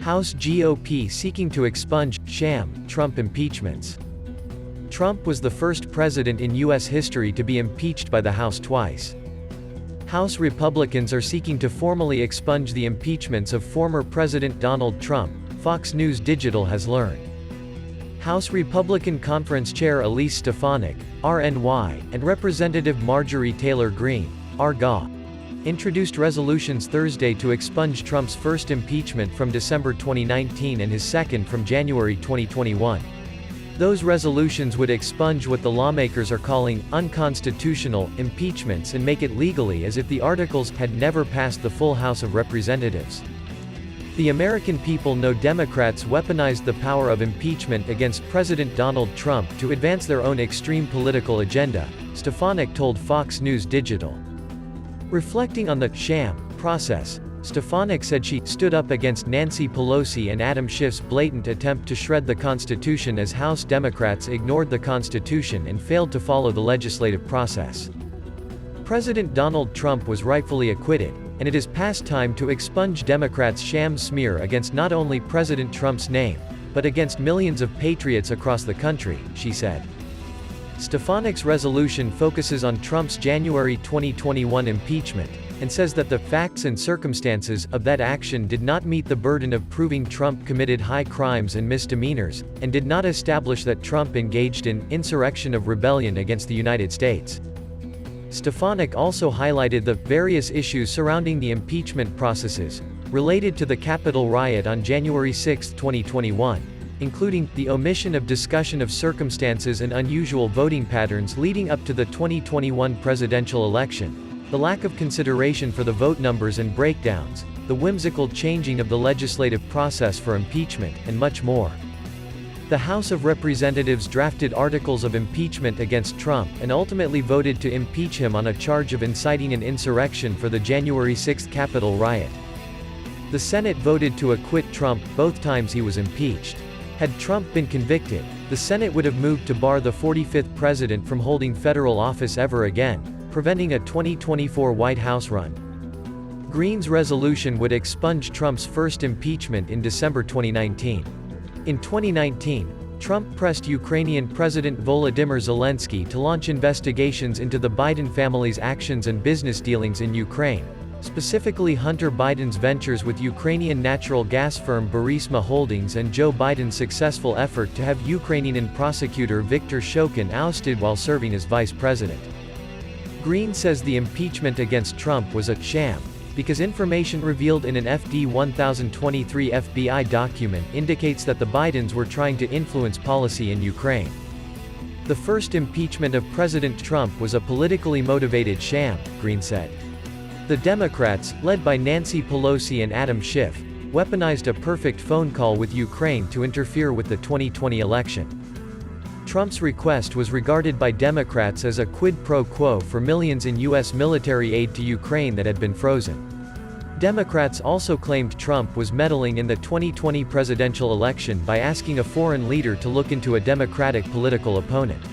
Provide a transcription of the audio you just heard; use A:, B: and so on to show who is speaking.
A: House GOP seeking to expunge sham Trump impeachments. Trump was the first president in U.S. history to be impeached by the House twice. House Republicans are seeking to formally expunge the impeachments of former President Donald Trump, Fox News Digital has learned. House Republican Conference Chair Elise Stefanik, RNY, and Representative Marjorie Taylor Greene, RGOP, introduced resolutions Thursday to expunge Trump's first impeachment from December 2019 and his second from January 2021. Those resolutions would expunge what the lawmakers are calling unconstitutional impeachments and make it legally as if the articles had never passed the full House of Representatives. The American people know Democrats weaponized the power of impeachment against President Donald Trump to advance their own extreme political agenda, Stefanik told Fox News Digital. Reflecting on the sham process, Stefanik said she stood up against Nancy Pelosi and Adam Schiff's blatant attempt to shred the Constitution as House Democrats ignored the Constitution and failed to follow the legislative process. President Donald Trump was rightfully acquitted, and it is past time to expunge Democrats' sham smear against not only President Trump's name, but against millions of patriots across the country, she said. Stefanik's resolution focuses on Trump's January 2021 impeachment, and says that the facts and circumstances of that action did not meet the burden of proving Trump committed high crimes and misdemeanors, and did not establish that Trump engaged in insurrection of rebellion against the United States. Stefanik also highlighted the various issues surrounding the impeachment processes, related to the Capitol riot on January 6, 2021, including the omission of discussion of circumstances and unusual voting patterns leading up to the 2021 presidential election, the lack of consideration for the vote numbers and breakdowns, the whimsical changing of the legislative process for impeachment, and much more. The House of Representatives drafted articles of impeachment against Trump and ultimately voted to impeach him on a charge of inciting an insurrection for the January 6 Capitol riot. The Senate voted to acquit Trump both times he was impeached. Had Trump been convicted, the Senate would have moved to bar the 45th president from holding federal office ever again, preventing a 2024 White House run. Greene's resolution would expunge Trump's first impeachment in December 2019. In 2019, Trump pressed Ukrainian President Volodymyr Zelensky to launch investigations into the Biden family's actions and business dealings in Ukraine, specifically Hunter Biden's ventures with Ukrainian natural gas firm Burisma Holdings and Joe Biden's successful effort to have Ukrainian prosecutor Viktor Shokin ousted while serving as vice president. Greene says the impeachment against Trump was a sham, because information revealed in an FD 1023 FBI document indicates that the Bidens were trying to influence policy in Ukraine. The first impeachment of President Trump was a politically motivated sham, Greene said. The Democrats, led by Nancy Pelosi and Adam Schiff, weaponized a perfect phone call with Ukraine to interfere with the 2020 election. Trump's request was regarded by Democrats as a quid pro quo for millions in U.S. military aid to Ukraine that had been frozen. Democrats also claimed Trump was meddling in the 2020 presidential election by asking a foreign leader to look into a Democratic political opponent.